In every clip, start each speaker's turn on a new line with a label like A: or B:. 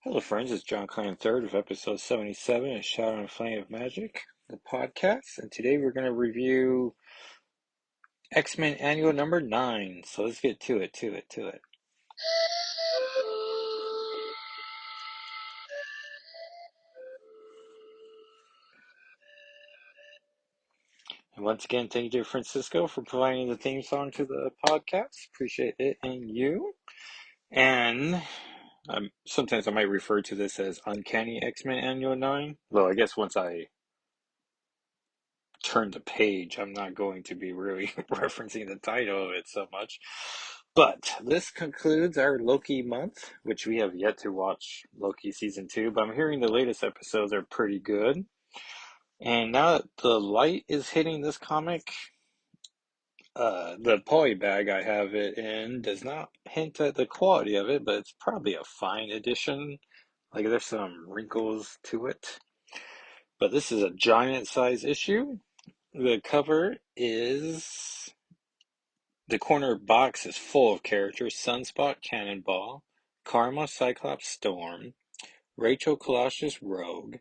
A: Hello, friends. It's John Clan Third of episode 77 of Shadow and Flame of Magic, the podcast. And today we're going to review X-Men Annual number 9. So let's get to it. And once again, thank you to Francisco for providing the theme song to the podcast. Appreciate it and you. And sometimes I might refer to this as Uncanny X-Men Annual 9. Well, I guess once I turn the page, I'm not going to be really referencing the title of it so much. But this concludes our Loki month, which we have yet to watch Loki season 2, but I'm hearing the latest episodes are pretty good. And now that the light is hitting this comic, the poly bag I have it in does not hint at the quality of it, but it's probably a fine edition. Like there's some wrinkles to it. But this is a giant size issue. The cover is the corner box is full of characters: Sunspot, Cannonball, Karma, Cyclops, Storm, Rachel, Colossus, Rogue.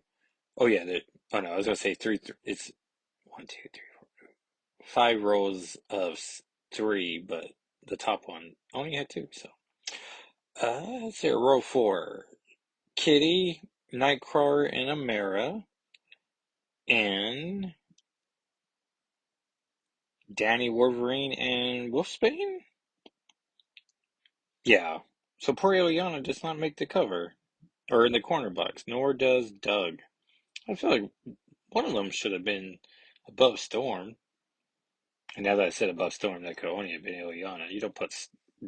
A: Oh yeah, oh no, I was gonna say it's one, two, three, four, five rows of three, but the top one only had two. So, let's say row four: Kitty, Nightcrawler, and Amara, and Danny, Wolverine, and Wolfsbane. Yeah. So poor Ileana does not make the cover, or in the corner box, nor does Doug. I feel like one of them should have been above Storm. And now that I said above Storm, that could only have been Ileana. You don't put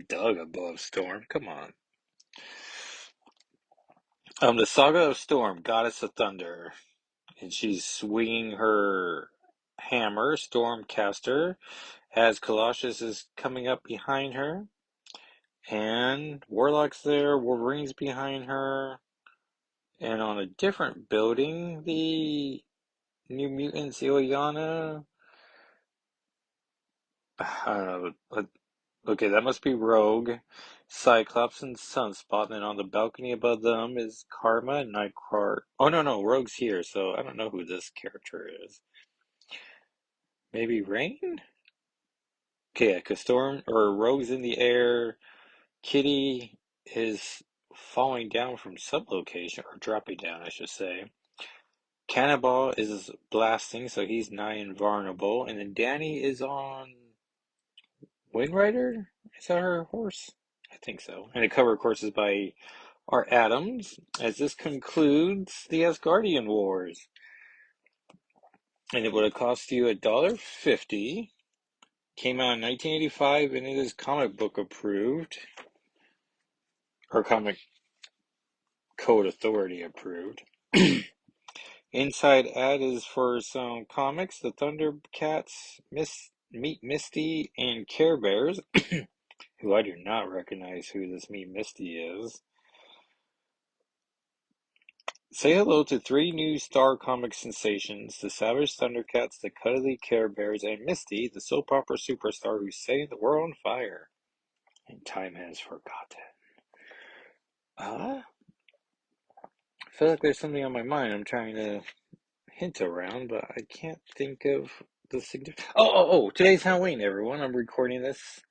A: Doug above Storm. Come on. The Saga of Storm, Goddess of Thunder. And she's swinging her hammer, Stormcaster, as Colossus is coming up behind her. And Warlock's there, Wolverine's behind her. And on a different building, the New Mutants Ileana. I don't know. Okay, that must be Rogue, Cyclops, and Sunspot. And on the balcony above them is Karma and Nightcrawler. Oh, no, Rogue's here, so I don't know who this character is. Maybe Rain? Okay, yeah, because Storm or Rogue's in the air. Kitty is falling down from some location, or dropping down, I should say. Cannonball is blasting, so he's nigh invulnerable. And then Danny is on Windrider? Is that her horse? I think so. And the cover, of course, is by Art Adams, as this concludes the Asgardian Wars. And it would have cost you $1.50. Came out in 1985, and it is comic book approved, or Comic Code Authority approved. Inside ad is for some comics: the Thundercats, Meet Misty, and Care Bears, who I do not recognize who this Meet Misty is. Say hello to three new Star comic sensations: the Savage Thundercats, the Cuddly Care Bears, and Misty, the soap opera superstar who set the world on fire. And time has forgotten. I feel like there's something on my mind I'm trying to hint around, but I can't think of the significance. Oh, today's Halloween, everyone. I'm recording this.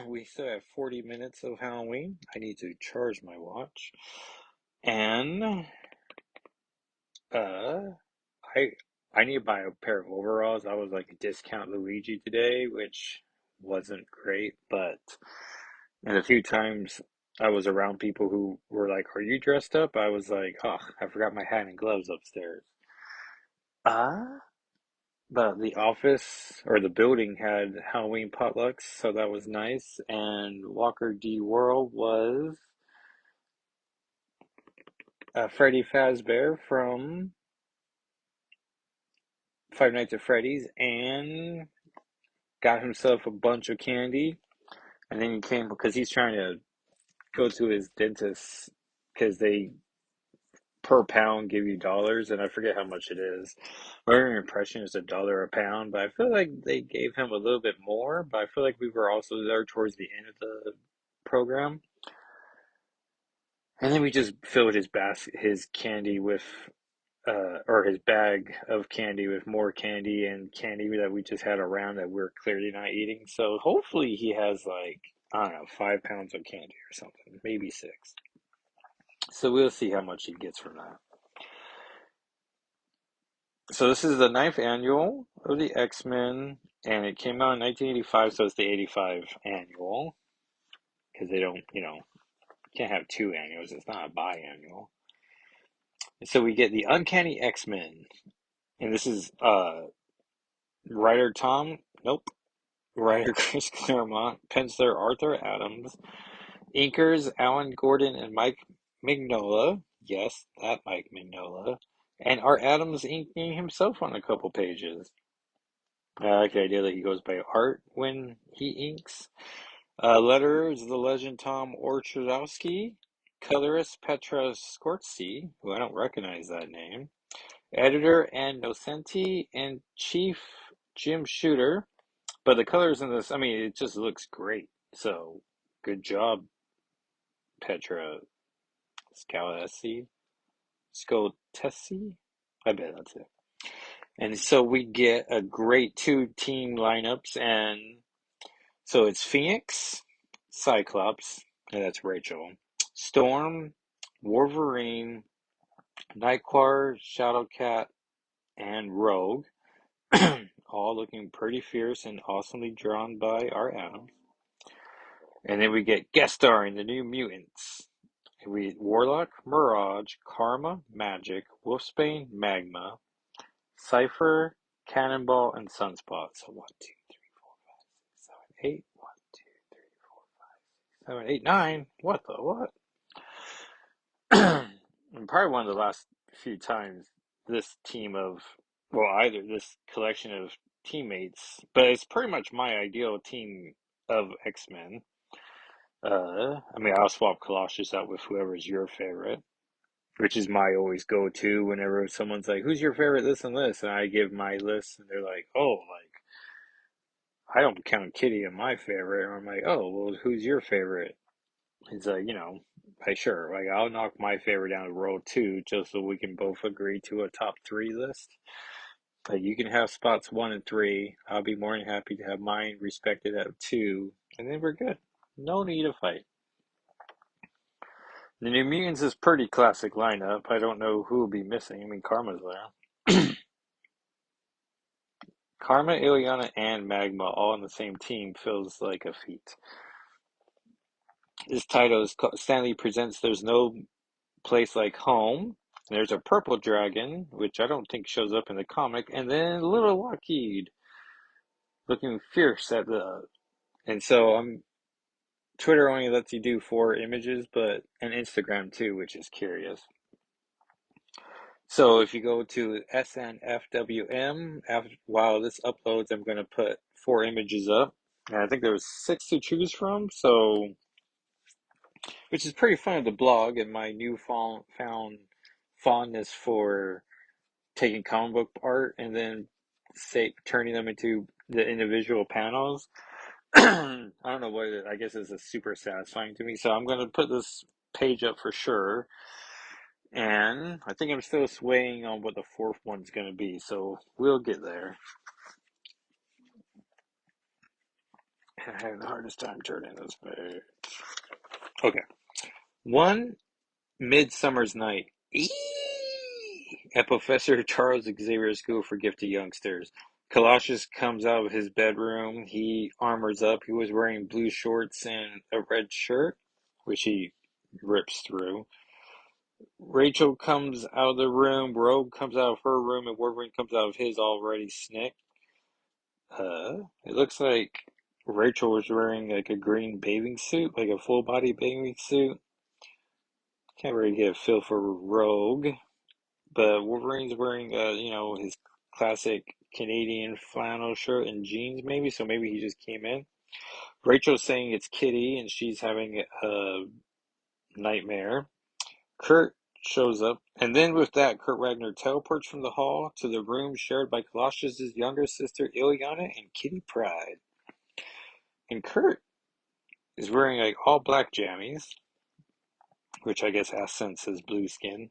A: We still have 40 minutes of Halloween. I need to charge my watch. And uh I I need to buy a pair of overalls. I was like a discount Luigi today, which wasn't great, but and a few times I was around people who were like, "Are you dressed up?" I was like, "Oh, I forgot my hat and gloves upstairs." Ah, but the office or the building had Halloween potlucks, so that was nice. And Walker D. World was Freddy Fazbear from Five Nights at Freddy's, and got himself a bunch of candy. And then he came because he's trying to go to his dentist because they per pound give you dollars, and I forget how much it is. My impression is $1 a pound, but I feel like they gave him a little bit more. But I feel like we were also there towards the end of the program. And then we just filled his candy with, or his bag of candy with more candy and candy that we just had around that we're clearly not eating. So hopefully he has like, I don't know, 5 pounds of candy or something, maybe six. So we'll see how much he gets from that. So this is the ninth annual of the X-Men, and it came out in 1985, so it's the 85 annual because they don't, can't have two annuals. It's not a biannual. So we get the Uncanny X-Men, and this is writer Tom, nope, writer Chris Claremont, penciler Arthur Adams, inkers Alan Gordon and Mike Mignola, yes, that Mike Mignola, and Art Adams inking himself on a couple pages. I like the idea that he goes by Art when he inks. Letterer is the legend Tom Orchardowski, colorist Petra Skortsy, who I don't recognize that name, editor and Nocenti, and chief Jim Shooter. But the colors in this, I mean, it just looks great. So good job, Petra Scalesi, Scotesi. I bet that's it. And so we get a great two team lineups, and so it's Phoenix, Cyclops, and that's Rachel, Storm, Wolverine, Nightcrawler, Shadowcat, and Rogue, all looking pretty fierce and awesomely drawn by our Adams. And then we get guest starring the New Mutants. We Warlock, Mirage, Karma, Magic, Wolfsbane, Magma, Cypher, Cannonball, and Sunspot. So 1, 2, 3, 4, 5, 6, 7, 8. 1, 2, 3, 4, 5, 7, 8, 9. What the what? And probably one of the last few times this team of, well, either this collection of teammates, but it's pretty much my ideal team of X-Men. I mean, I'll swap Colossus out with whoever's your favorite, which is my always go-to whenever someone's like, "Who's your favorite?" This and this, and I give my list, and they're like, "Oh, like I don't count Kitty in my favorite." And I'm like, "Oh, well, who's your favorite?" He's like, like sure, like I'll knock my favorite down to row two just so we can both agree to a top three list. Like you can have spots 1 and 3. I'll be more than happy to have mine respected at 2, and then we're good. No need to fight. The New Mutants is pretty classic lineup. I don't know who will be missing. I mean, Karma's there. Karma, Ileana, and Magma all on the same team feels like a feat. This title is called Stanley Presents There's No Place Like Home. There's a purple dragon, which I don't think shows up in the comic, and then Little Lockheed looking fierce at the. And so Twitter only lets you do 4 images, but and Instagram too, which is curious. So if you go to SNFWM, while this uploads, I'm going to put 4 images up. And I think there was 6 to choose from, so which is pretty fun of the blog and my found fondness for taking comic book art and then turning them into the individual panels. I don't know what it is. I guess it's super satisfying to me. So I'm going to put this page up for sure. And I think I'm still swaying on what the fourth one's going to be, so we'll get there. I have the hardest time turning this page. Okay. One Midsummer's Night. Eee! At Professor Charles Xavier's School for Gifted Youngsters. Colossus comes out of his bedroom. He armors up. He was wearing blue shorts and a red shirt, which he rips through. Rachel comes out of the room, Rogue comes out of her room, and Wolverine comes out of his already snicked. It looks like Rachel was wearing like a green bathing suit, like a full body bathing suit. Can't really get a feel for Rogue, but Wolverine's wearing, his classic Canadian flannel shirt and jeans, maybe. So maybe he just came in. Rachel's saying it's Kitty, and she's having a nightmare. Kurt shows up, and then with that, Kurt Wagner teleports from the hall to the room shared by Colossus's younger sister Ileana and Kitty Pryde. And Kurt is wearing like all black jammies, which I guess has since his blue skin.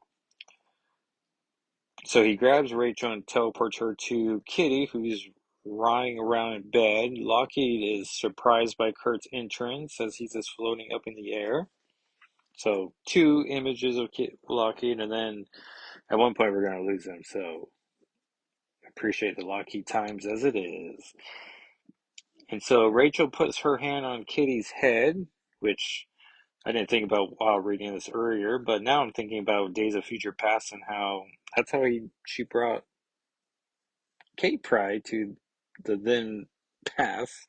A: So he grabs Rachel and teleports her to Kitty, who's lying around in bed. Lockheed is surprised by Kurt's entrance as he's just floating up in the air. So two images of Lockheed, and then at one point we're going to lose him. So appreciate the Lockheed times as it is. And so Rachel puts her hand on Kitty's head, which I didn't think about while reading this earlier, but now I'm thinking about Days of Future Past and how that's how she brought Kate Pride to the then past,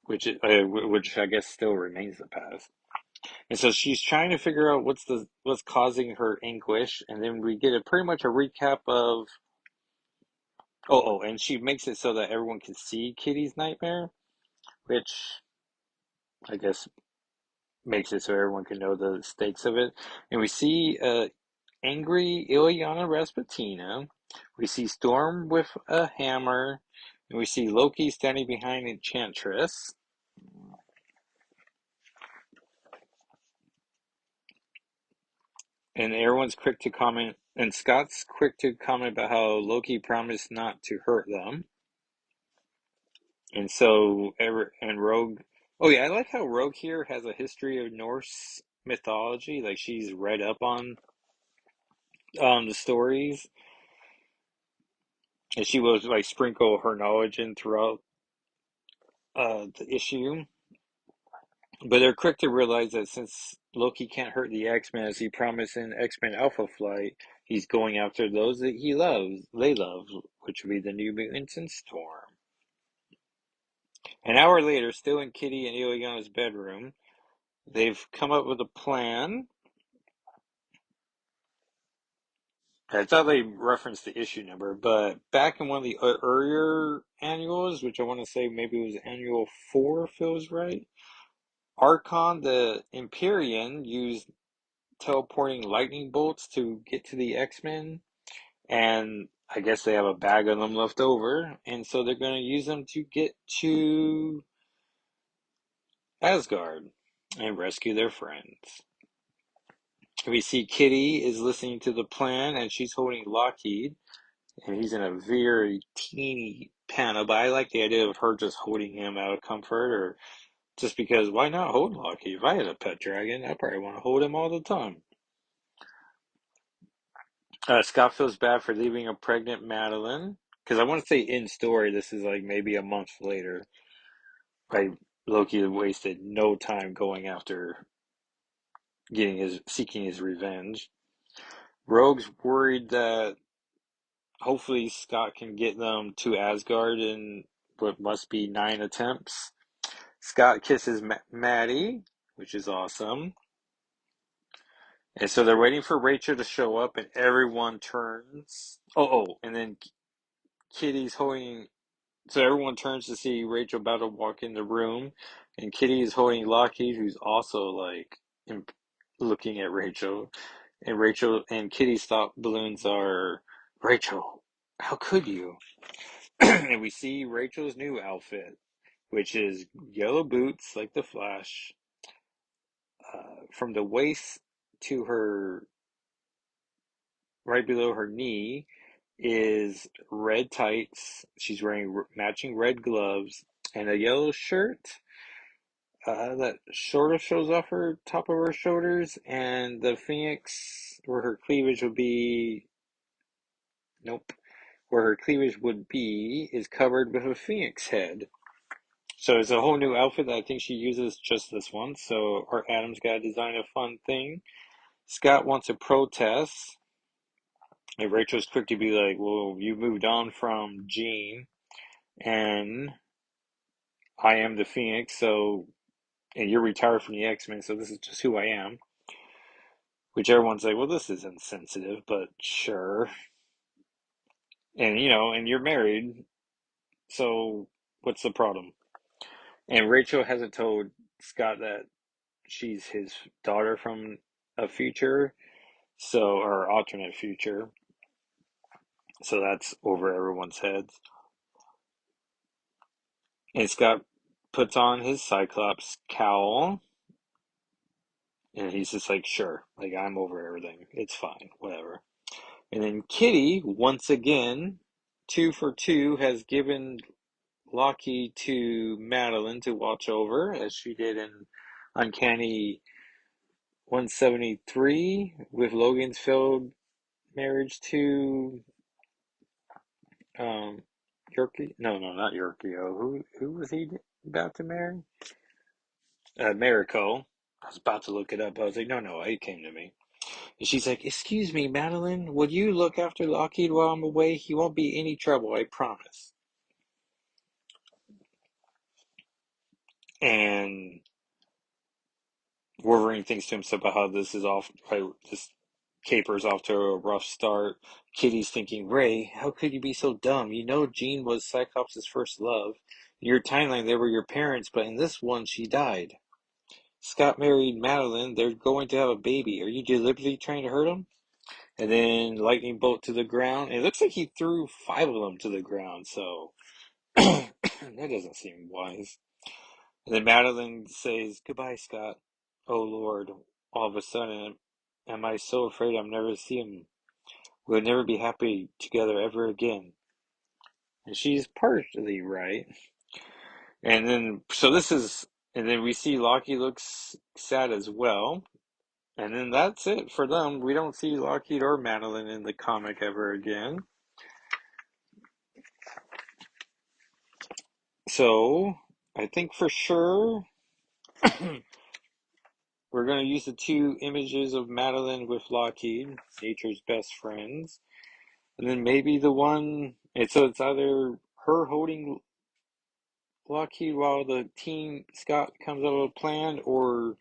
A: which I guess still remains the past. And so she's trying to figure out what's causing her anguish, and then we get a pretty much a recap of and she makes it so that everyone can see Kitty's nightmare, which I guess makes it so everyone can know the stakes of it. And we see angry Ilyana Rasputina. We see Storm with a hammer, and we see Loki standing behind Enchantress. And everyone's quick to comment, and Scott's quick to comment about how Loki promised not to hurt them. And so, and Rogue, oh yeah, I like how Rogue here has a history of Norse mythology. Like she's read up on the stories, and she will like sprinkle her knowledge in throughout the issue. But they're quick to realize that since Loki can't hurt the X-Men as he promised in X-Men Alpha Flight, he's going after those that they love, which would be the New Mutants and Storm. An hour later, still in Kitty and Ileana's bedroom, they've come up with a plan. I thought they referenced the issue number, but back in one of the earlier annuals, which I want to say maybe it was annual 4, feels right, Archon the Empyrean used teleporting lightning bolts to get to the X-Men, and I guess they have a bag of them left over, and so they're going to use them to get to Asgard and rescue their friends. We see Kitty is listening to the plan, and she's holding Lockheed, and he's in a very teeny panel, but I like the idea of her just holding him out of comfort, or just because why not hold Lockheed? If I had a pet dragon, I probably want to hold him all the time. Scott feels bad for leaving a pregnant Madeline. Because I want to say in story, this is like maybe a month later. Like Loki wasted no time going after seeking his revenge. Rogue's worried that hopefully Scott can get them to Asgard in what must be 9 attempts. Scott kisses Maddie, which is awesome. And so they're waiting for Rachel to show up, and everyone turns. And then Kitty's holding. So everyone turns to see Rachel about to walk in the room, and Kitty is holding Lockheed, who's also like looking at Rachel. And Rachel and Kitty's thought balloons are, Rachel, how could you? And we see Rachel's new outfit, which is yellow boots like the Flash, from the waist to her right below her knee is red tights. She's wearing matching red gloves and a yellow shirt that sort of shows off her top of her shoulders, and the phoenix where her cleavage would be. Nope. Where her cleavage would be is covered with a phoenix head. So it's a whole new outfit that I think she uses just this once. So Art Adams got to design a fun thing. Scott wants to protest. And Rachel's quick to be like, well, you moved on from Jean, and I am the Phoenix, so, and you're retired from the X-Men, so this is just who I am. Which everyone's like, well, this is insensitive, but sure. And, and you're married, so what's the problem? And Rachel hasn't told Scott that she's his daughter from a future, or alternate future. So that's over everyone's heads. And Scott puts on his Cyclops cowl. And he's just like, sure, like I'm over everything. It's fine, whatever. And then Kitty, once again, 2 for 2, has given Loki to Madeline to watch over, as she did in Uncanny 173 with Logan's failed marriage to Yorkie. No, no, not Yorkio. Who was he about to marry? Mariko. I was about to look it up. I was like, no, no, it came to me. And she's like, excuse me, Madeline, would you look after Lockheed while I'm away? He won't be any trouble, I promise. And Wolverine thinks to himself about how this is off, like, this capers off to a rough start. Kitty's thinking, Ray, how could you be so dumb? You know Jean was Cyclops' first love. In your timeline, they were your parents, but in this one, she died. Scott married Madeline. They're going to have a baby. Are you deliberately trying to hurt him? And then lightning bolt to the ground. It looks like he threw 5 of them to the ground, so that doesn't seem wise. And then Madeline says, goodbye, Scott. Oh, Lord. All of a sudden, am I so afraid I'll never see him? We'll never be happy together ever again. And she's partly right. And then, and then we see Loki looks sad as well. And then that's it for them. We don't see Lockheed or Madeline in the comic ever again. So, I think for sure we're going to use the 2 images of Madeline with Lockheed, nature's best friends. And then maybe the one, and so it's either her holding Lockheed while the team Scott comes up with a plan, or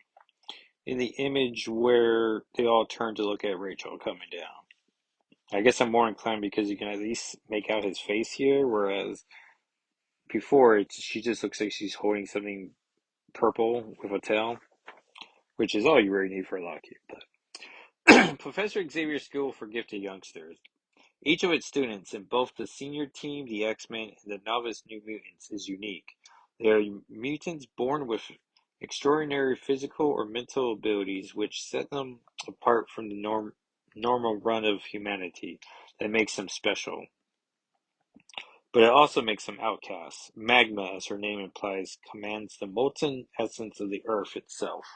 A: in the image where they all turn to look at Rachel coming down. I guess I'm more inclined because you can at least make out his face here, whereas before she just looks like she's holding something purple with a tail, which is all you really need for Lockheed. But Professor Xavier's School for Gifted Youngsters. Each of its students in both the senior team, the X-Men, and the novice New Mutants is unique. They are mutants born with extraordinary physical or mental abilities which set them apart from the normal run of humanity that makes them special. But it also makes them outcasts. Magma, as her name implies, commands the molten essence of the earth itself.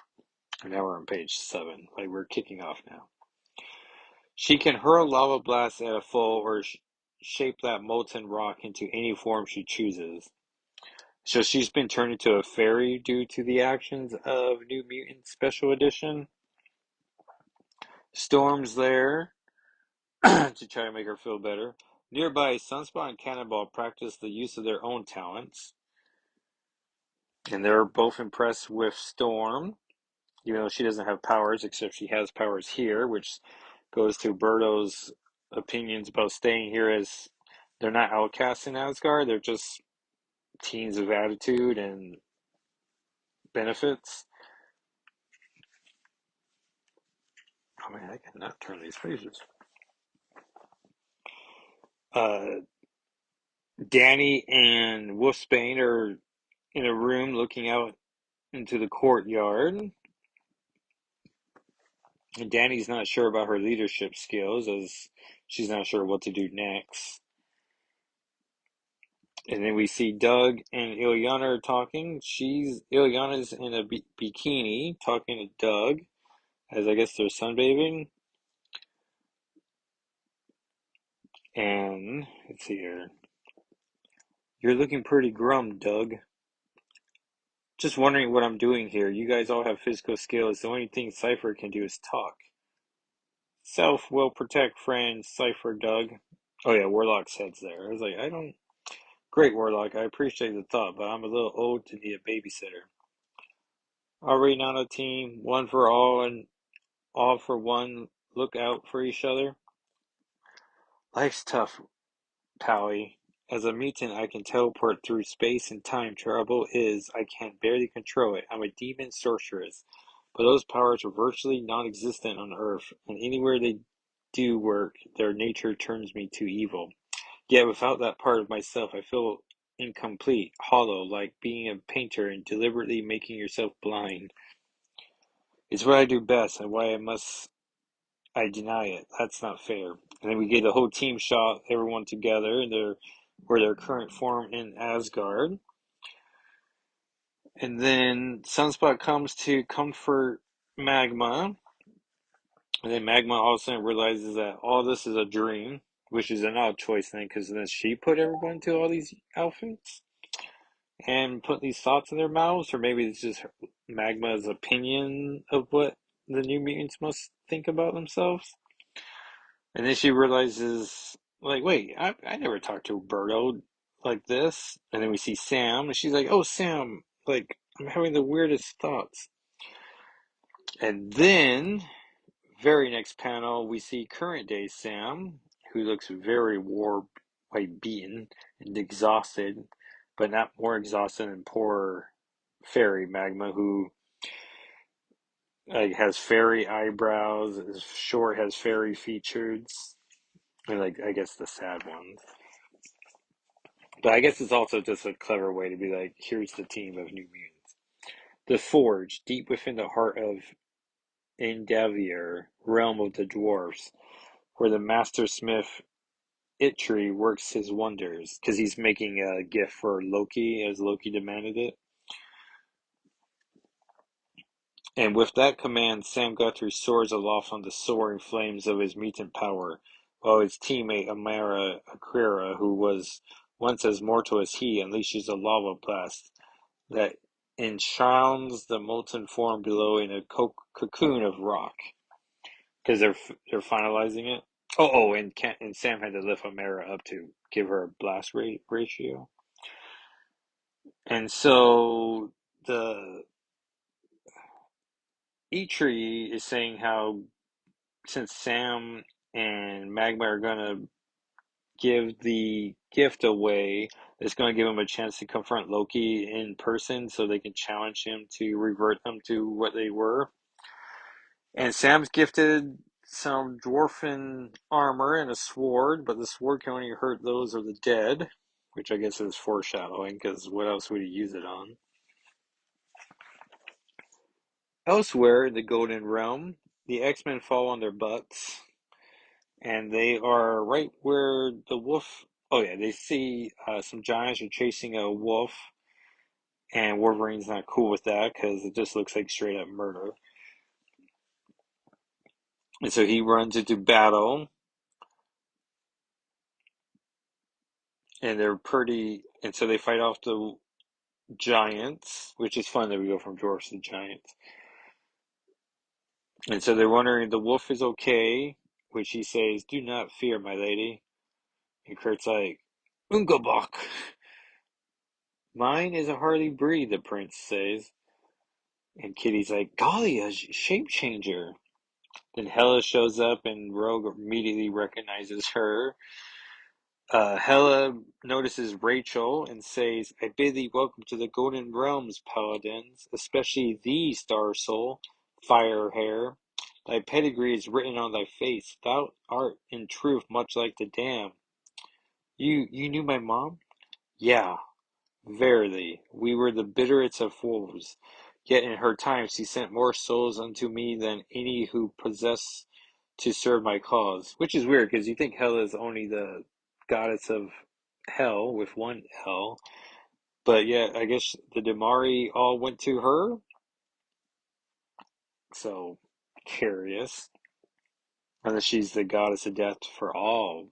A: And now we're on page 7. Like, we're kicking off now. She can hurl lava blasts at a foe or shape that molten rock into any form she chooses. So she's been turned into a fairy due to the actions of New Mutant Special Edition. Storm's there to try to make her feel better. Nearby, Sunspot and Cannonball practice the use of their own talents. And they're both impressed with Storm, even though she doesn't have powers, except she has powers here, which goes to Birdo's opinions about staying here, as they're not outcasts in Asgard, they're just teens of attitude and benefits. Oh man, I cannot turn these pages. Uh, Danny and Wolfsbane are in a room looking out into the courtyard. And Danny's not sure about her leadership skills, as she's not sure what to do next. And then we see Doug and Ilyana are talking. Ilyana's in a bikini talking to Doug, as I guess they're sunbathing. And let's see here. You're looking pretty grum, Doug. Just wondering what I'm doing here. You guys all have physical skills. The only thing Cypher can do is talk. Self will protect friends, Cypher, Doug. Oh yeah, Warlock's head's there. I was like, I don't. Great, Warlock. I appreciate the thought, but I'm a little old to need a babysitter. Already on a team, one for all and all for one. Look out for each other. Life's tough, Pally. As a mutant, I can teleport through space and time. Trouble is, I can barely control it. I'm a demon sorceress, but those powers are virtually non-existent on Earth, and anywhere they do work, their nature turns me to evil. Yet without that part of myself, I feel incomplete, hollow, like being a painter and deliberately making yourself blind. It's what I do best, and why must I deny it? That's not fair. And then we get the whole team shot, everyone together in their current form in Asgard. And then Sunspot comes to comfort Magma, and then Magma all of a sudden realizes that all this is a dream, which is an odd choice then, because then she put everyone into all these outfits and put these thoughts in their mouths, or maybe it's just Magma's opinion of what the New Mutants must think about themselves. And then she realizes, like, wait, I never talked to Birdo like this. And then we see Sam, and she's like, oh, Sam, like, I'm having the weirdest thoughts. And then, very next panel, we see current day Sam, who looks very war, like, beaten and exhausted, but not more exhausted than poor Fairy Magma, who like has fairy eyebrows, is short, has fairy features, and like I guess the sad ones. But I guess it's also just a clever way to be like, here's the team of New Mutants. The Forge, deep within the heart of Endeavor, realm of the dwarfs, where the master smith Itri works his wonders, because he's making a gift for Loki, as Loki demanded it. And with that command, Sam Guthrie soars aloft on the soaring flames of his mutant power, while his teammate Amara Akira, who was once as mortal as he, unleashes a lava blast that enshrouds the molten form below in a cocoon of rock. Because they're finalizing it. And Sam had to lift Amara up to give her a blast ratio. And so the E-Tree is saying how since Sam and Magma are gonna give the gift away, it's gonna give him a chance to confront Loki in person so they can challenge him to revert them to what they were. And Sam's gifted some dwarfen armor and a sword, but the sword can only hurt those of the dead, which I guess is foreshadowing, because what else would he use it on? Elsewhere in the Golden Realm, the X-Men fall on their butts, and they are right where the wolf. Oh yeah, they see some giants are chasing a wolf, and Wolverine's not cool with that because it just looks like straight up murder. And so he runs into battle, and they're pretty. And so they fight off the giants, which is fun that we go from dwarfs to giants. And so they're wondering if the wolf is okay, which he says, "Do not fear, my lady." And Kurt's like, "Ungabok." Mine is a hardly breed, the prince says. And Kitty's like, golly, a shape changer. Then Hela shows up and Rogue immediately recognizes her. Hela notices Rachel and says, I bid thee welcome to the Golden Realms, paladins, especially thee, Star Soul, Fire Hair. Thy pedigree is written on thy face. Thou art in truth much like the Dam. You knew my mom? Yeah, verily, we were the bitterest of wolves. Yet in her time she sent more souls unto me than any who possess to serve my cause. Which is weird, because you think Hela is only the goddess of hell with one L. But yeah, I guess the Damari all went to her. So, curious. And that she's the goddess of death for all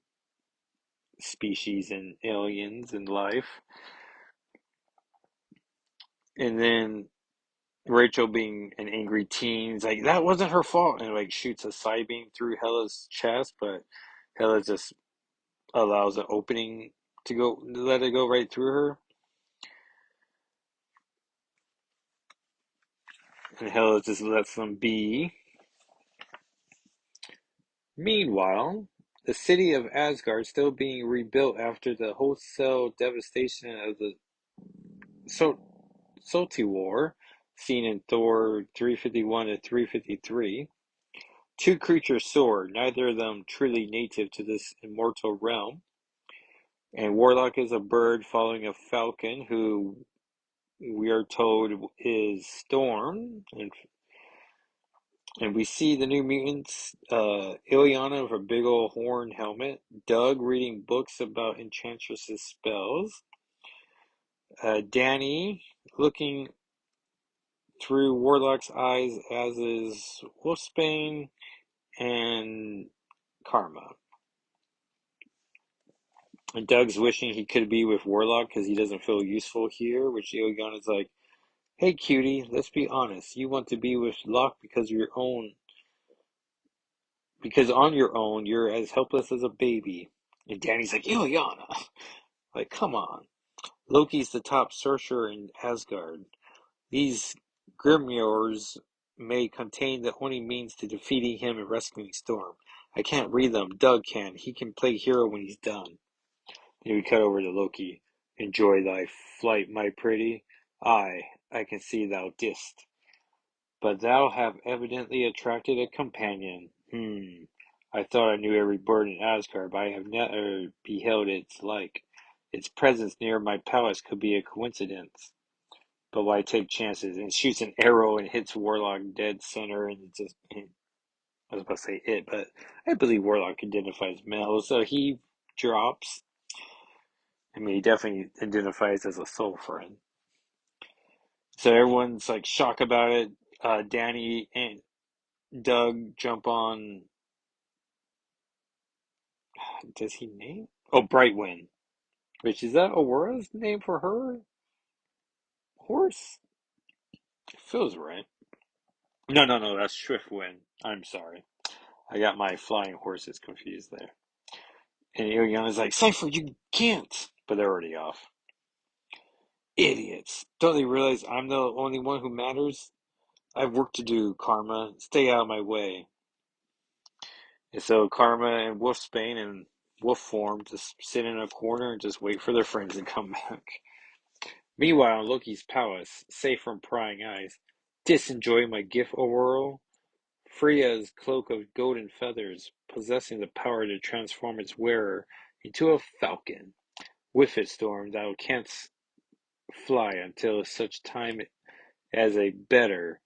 A: species and aliens and life. And then Rachel being an angry teen is like, that wasn't her fault, and like shoots a side beam through Hela's chest, but Hela just allows an opening to go, let it go right through her, and Hela just lets them be. Meanwhile, the city of Asgard still being rebuilt after the wholesale devastation of the so Soti War, seen in Thor 351 to 353. Two creatures soar, neither of them truly native to this immortal realm. And Warlock is a bird following a falcon who we are told is Storm. And And we see the New Mutants, Ileana with a big old horn helmet, Doug reading books about Enchantress's spells, Danny looking through Warlock's eyes, as is Wolfsbane and Karma. And Doug's wishing he could be with Warlock because he doesn't feel useful here, which Ileana's like, hey cutie, let's be honest. You want to be with Locke because on your own you're as helpless as a baby. And Danny's like, Ileana, like come on. Loki's the top sorcerer in Asgard. These grimoires may contain the only means to defeating him and rescuing Storm. I can't read them. Doug can. He can play hero when he's done. Then we cut over to Loki. Enjoy thy flight, my pretty. I can see thou didst. But thou have evidently attracted a companion. I thought I knew every bird in Asgard, but I have never beheld its like. Its presence near my palace could be a coincidence. But why take chances? And shoots an arrow and hits Warlock dead center, and it's just, I was about to say it, but I believe Warlock identifies male, so he drops. I mean, he definitely identifies as a soul friend. So everyone's like shocked about it. Danny and Doug jump on. Does he name? Oh, Brightwind. Which is that Aurora's name for her horse? It feels right. No, no, no. That's Swiftwind. I'm sorry. I got my flying horses confused there. And Ileana's like, Cypher, you can't. But they're already off. Idiots. Don't they realize I'm the only one who matters? I have work to do, Karma. Stay out of my way. And so Karma and Wolfsbane in wolf form just sit in a corner and just wait for their friends to come back. Meanwhile, in Loki's palace, safe from prying eyes, disenjoy my gift, Aurora. Freya's cloak of golden feathers, possessing the power to transform its wearer into a falcon. With it, Storm, thou canst fly until such time as a better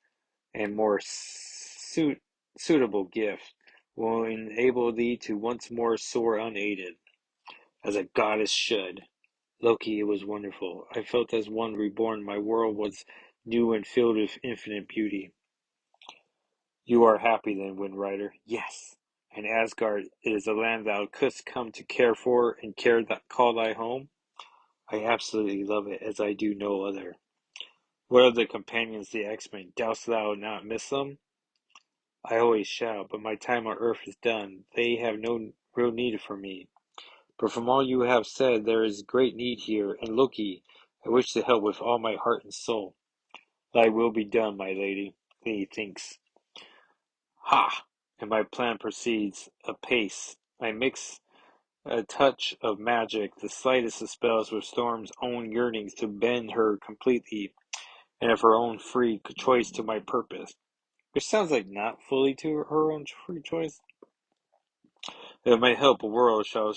A: and more suitable gift will enable thee to once more soar unaided, as a goddess should. Loki, it was wonderful. I felt as one reborn. My world was new and filled with infinite beauty. You are happy then, Wind Rider? Yes. And Asgard is a land thou couldst come to care for and care that call thy home? I absolutely love it, as I do no other. What of the companions, the X-Men? Dost thou not miss them? I always shall, but my time on Earth is done. They have no real need for me. But from all you have said, there is great need here, and Loki, I wish to help with all my heart and soul. Thy will be done, my lady. Then he thinks, ha! And my plan proceeds apace. I mix a touch of magic, the slightest of spells, with Storm's own yearnings to bend her completely, and of her own free choice to my purpose. Which sounds like not fully to her own free choice. If my help, Aurora shall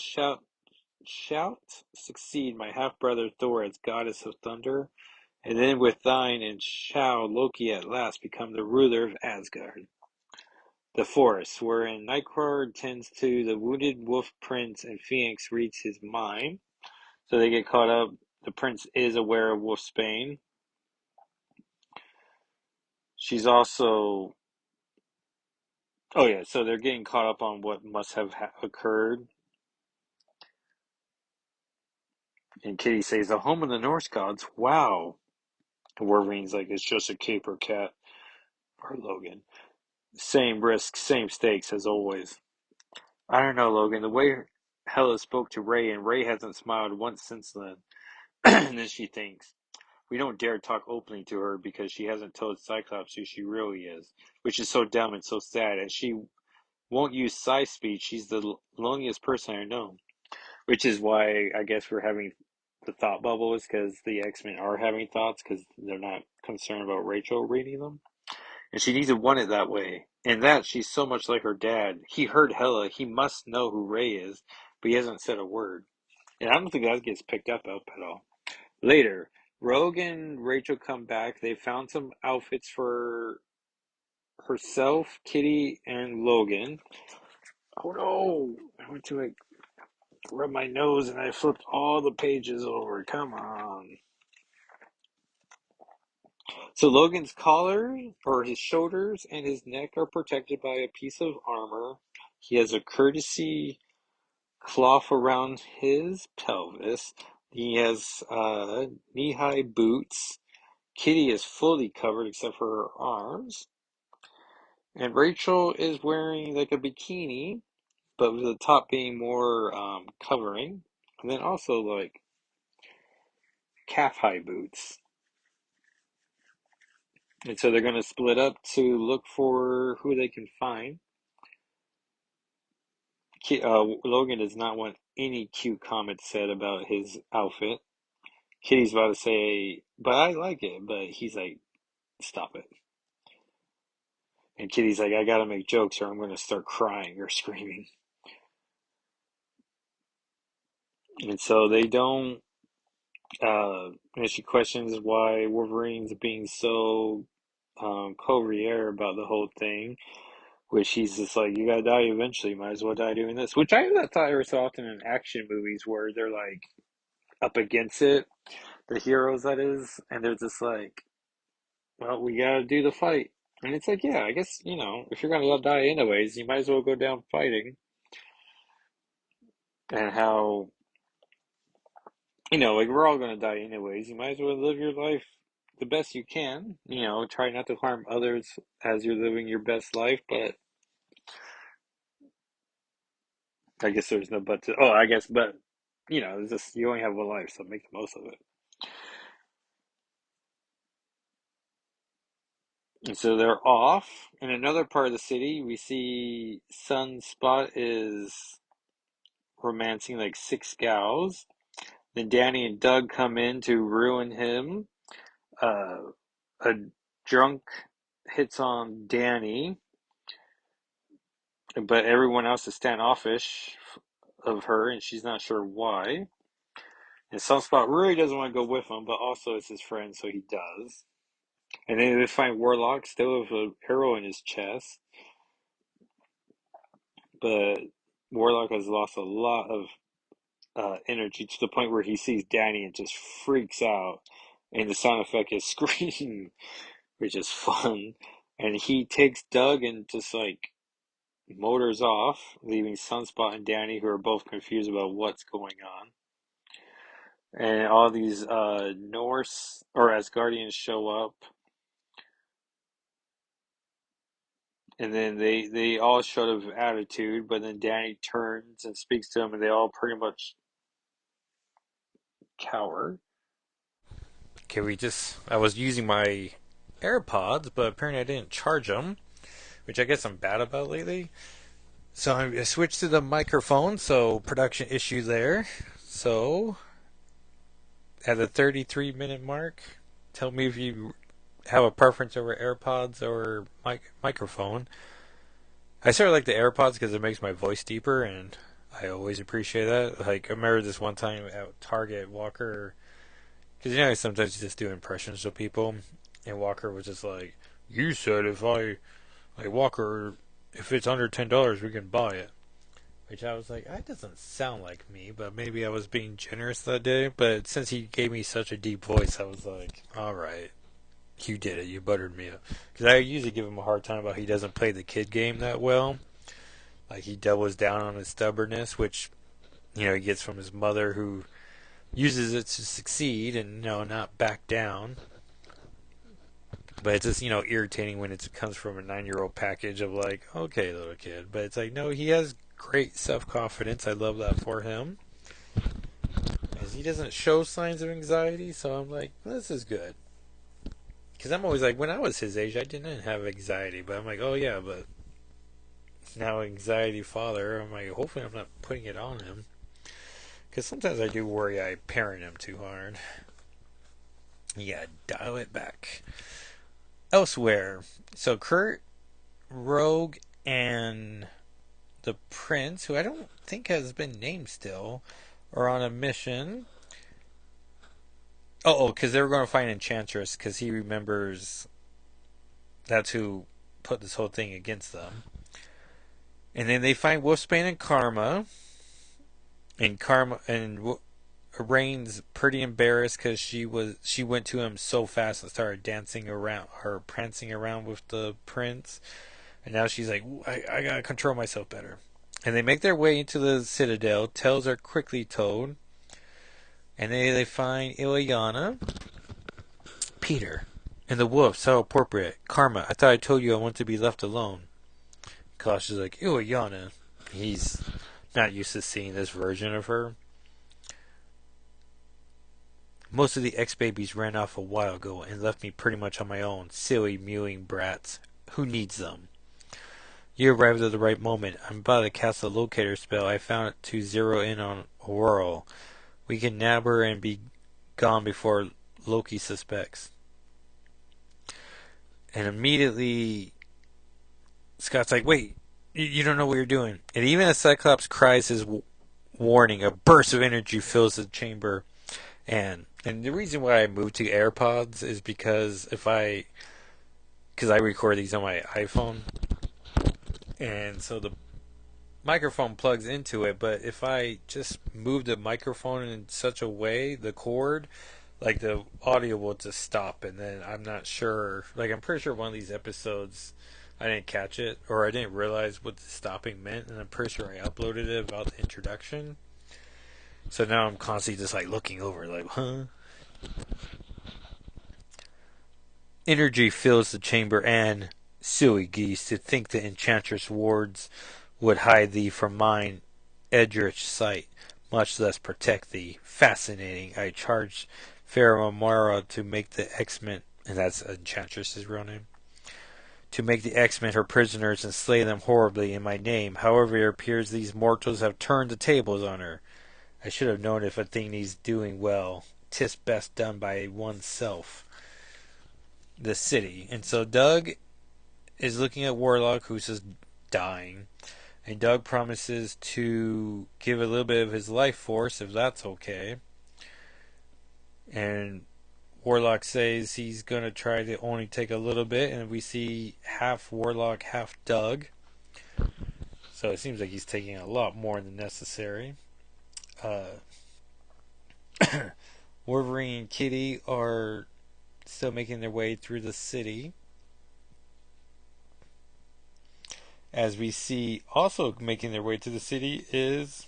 A: succeed my half-brother Thor as goddess of thunder, and then with thine and shall Loki at last become the ruler of Asgard. The forest, wherein Nightcrawler tends to the wounded wolf prince and Phoenix reads his mind. So they get caught up. The prince is aware of Wolfsbane. She's also. Oh, yeah, so they're getting caught up on what must have occurred. And Kitty says, the home of the Norse gods. Wow. And Wolverine's like, it's just a caper cat. Or Logan. Same risk, same stakes as always. I don't know, Logan. The way Hela spoke to Ray, and Ray hasn't smiled once since then. And then she thinks, we don't dare talk openly to her because she hasn't told Cyclops who she really is, which is so dumb and so sad. And she won't use Psy speech. She's the loneliest person I know. Which is why I guess we're having the thought bubbles because the X-Men are having thoughts because they're not concerned about Rachel reading them. And she needs to want it that way. And that she's so much like her dad. He heard Hela. He must know who Ray is, but he hasn't said a word. And I don't think that gets picked up at all. Later, Rogue and Rachel come back. They found some outfits for herself, Kitty, and Logan. Oh no! I went to like rub my nose and I flipped all the pages over. Come on. So Logan's collar, or his shoulders, and his neck are protected by a piece of armor. He has a courtesy cloth around his pelvis. He has knee-high boots. Kitty is fully covered except for her arms. And Rachel is wearing like a bikini, but with the top being more covering. And then also like calf-high boots. And so they're going to split up to look for who they can find. Logan does not want any cute comments said about his outfit. Kitty's about to say, but I like it. But he's like, stop it. And Kitty's like, I gotta make jokes or I'm gonna start crying or screaming. And so they don't, and she questions why Wolverine's being so covert about the whole thing, which he's just like, you gotta die eventually, might as well die doing this. Which I thought there was so often in action movies where they're like up against it, the heroes that is, and they're just like, well, we gotta do the fight. And it's like, yeah, I guess, if you're gonna die anyways, you might as well go down fighting. And how, like we're all gonna die anyways, you might as well live your life the best you can. Try not to harm others as you're living your best life, but I guess there's no but to, oh, I guess, but, it's just, you only have one life, so make the most of it. And so they're off. In another part of the city, we see Sunspot is romancing like six gals. Then Danny and Doug come in to ruin him. Uh, a drunk hits on Danny, but everyone else is standoffish of her, and she's not sure why. And Sunspot really doesn't want to go with him, but also it's his friend, so he does. And then they find Warlock still with an arrow in his chest, but Warlock has lost a lot of energy to the point where he sees Danny and just freaks out. And the sound effect is scream, which is fun. And he takes Doug and just like motors off, leaving Sunspot and Danny, who are both confused about what's going on. And all these Norse or Asgardians show up, and then they all show of attitude, but then Danny turns and speaks to them, and they all pretty much cower. Okay, I was using my AirPods, but apparently I didn't charge them, which I guess I'm bad about lately. So I switched to the microphone, so production issue there. So at the 33-minute mark, tell me if you have a preference over AirPods or microphone. I sort of like the AirPods because it makes my voice deeper, and I always appreciate that. Like, I remember this one time at Target, Walker, because sometimes you just do impressions of people, and Walker was just like, "You said if Walker, if it's under $10, we can buy it." Which I was like, that doesn't sound like me, but maybe I was being generous that day. But since he gave me such a deep voice, I was like, all right, you did it. You buttered me up. Because I usually give him a hard time about he doesn't play the kid game that well. Like, he doubles down on his stubbornness, which, he gets from his mother, who uses it to succeed and, not back down. But it's just, irritating when it comes from a 9-year-old package of like, okay, little kid. But it's like, no, he has great self-confidence. I love that for him. As he doesn't show signs of anxiety, so I'm like, this is good. Because I'm always like, when I was his age, I didn't have anxiety. But I'm like, oh yeah, but now anxiety father, I'm like, hopefully I'm not putting it on him. Because sometimes I do worry I parent him too hard. Yeah, dial it back. Elsewhere, so Kurt, Rogue, and the Prince, who I don't think has been named still, are on a mission. Because they were going to find Enchantress, because he remembers that's who
B: put this whole thing against them. And then they find Wolfsbane and Rain's pretty embarrassed because she went to him so fast and started dancing around or prancing around with the prince, and now she's like, I gotta control myself better. And they make their way into the citadel. Tails are quickly towed, and they find Ileana, Peter, and the wolves. How appropriate. Karma, I thought I told you I want to be left alone. Kalash is like, Ileana. He's not used to seeing this version of her. Most of the ex-babies ran off a while ago and left me pretty much on my own. Silly, mewing brats. Who needs them? You arrived at the right moment. I'm about to cast a locator spell. I found it to zero in on Whirl. We can nab her and be gone before Loki suspects. And immediately, Scott's like, wait, you don't know what you're doing. And even as Cyclops cries his warning, a burst of energy fills the chamber. And the reason why I moved to AirPods is because I record these on my iPhone, and so the microphone plugs into it. But if I just move the microphone in such a way, the cord, like the audio will just stop, and then I'm not sure. Like I'm pretty sure one of these episodes I didn't catch it, or I didn't realize what the stopping meant, and I'm pretty sure I uploaded it about the introduction. So now I'm constantly just like looking over, like, huh? Energy fills the chamber, and silly geese, to think the enchantress wards would hide thee from mine Edrich sight, much less protect thee. Fascinating. I charged Faramara to make the X-Men, and that's Enchantress's real name, to make the X-Men her prisoners and slay them horribly in my name. However, it appears these mortals have turned the tables on her. I should have known if a thing needs doing well, 'tis best done by oneself. The city. And so Doug is looking at Warlock, who's just dying. And Doug promises to give a little bit of his life force, if that's okay. And Warlock says he's going to try to only take a little bit. And we see half Warlock, half Doug. So it seems like he's taking a lot more than necessary. Wolverine and Kitty are still making their way through the city. As we see, also making their way to the city is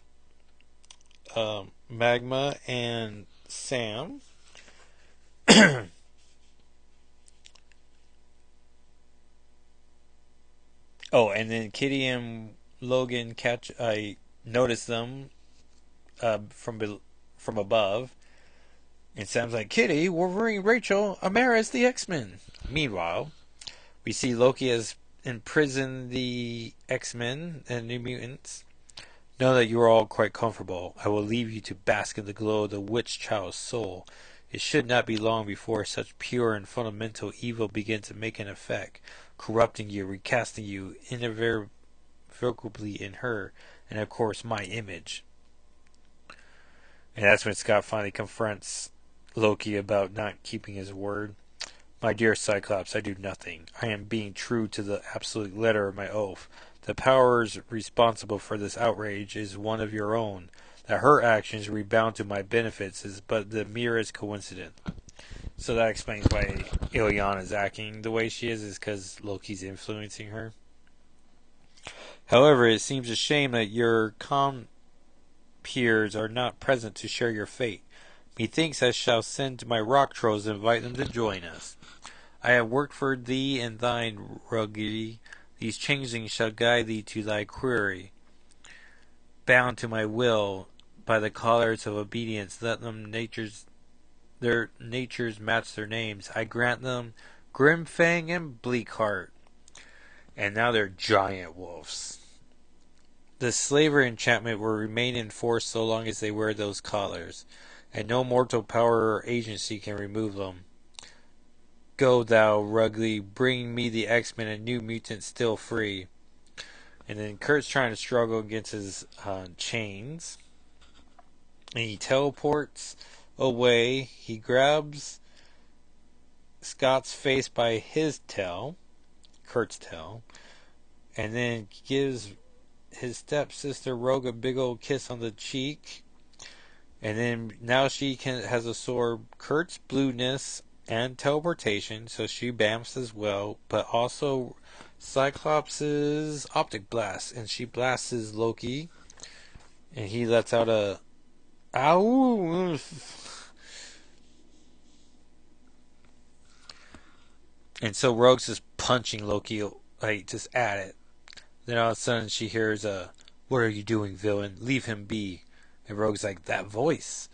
B: Magma and Sam. Oh, and then Kitty and Logan catch. I notice them from above, and Sam's like, "Kitty, Wolverine, Rachel, Amaris, the X-Men." Meanwhile, we see Loki has imprisoned the X-Men and New Mutants. Know that you are all quite comfortable. I will leave you to bask in the glow of the witch child's soul. It should not be long before such pure and fundamental evil begins to make an effect, corrupting you, recasting you irrevocably in her, and of course my image. And that's when Scott finally confronts Loki about not keeping his word. My dear Cyclops, I do nothing. I am being true to the absolute letter of my oath. The powers responsible for this outrage is one of your own. That her actions rebound to my benefits is but the merest coincidence. So that explains why Ileana is acting the way she is because Loki's influencing her. However, it seems a shame that your compeers are not present to share your fate. Methinks I shall send to my rock trolls and invite them to join us. I have worked for thee and thine, Ruggy. These changelings shall guide thee to thy quarry. Bound to my will by the collars of obedience, let them their natures match their names. I grant them Grimfang and Bleakheart. And now they're giant wolves. The slavery enchantment will remain in force so long as they wear those collars, and no mortal power or agency can remove them. Go thou, Rugly, bring me the X-Men and New Mutants still free. And then Kurt's trying to struggle against his chains. And he teleports away. He grabs Scott's face by his tail. Kurt's tail, and then gives his stepsister Rogue a big old kiss on the cheek. And then now she has absorbed Kurt's blueness and teleportation, so she bamfs as well, but also Cyclops' optic blast, and she blasts Loki, and he lets out a ow, and so Rogue's just punching Loki, like just at it. Then all of a sudden she hears a, "What are you doing, villain? Leave him be." And Rogue's like, "That voice.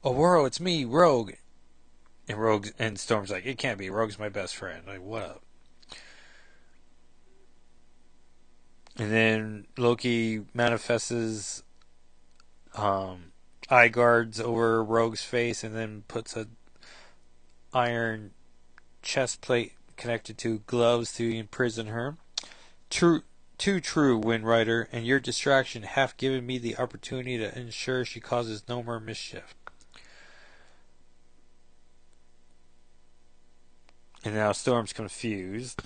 B: Oh, World, it's me, Rogue." And Storm's like, "It can't be. Rogue's my best friend." Like, what up? And then Loki manifests eye guards over Rogue's face, and then puts a iron chest plate connected to gloves to imprison her. True, too true, Wind Rider, and your distraction have given me the opportunity to ensure she causes no more mischief. And now Storm's confused.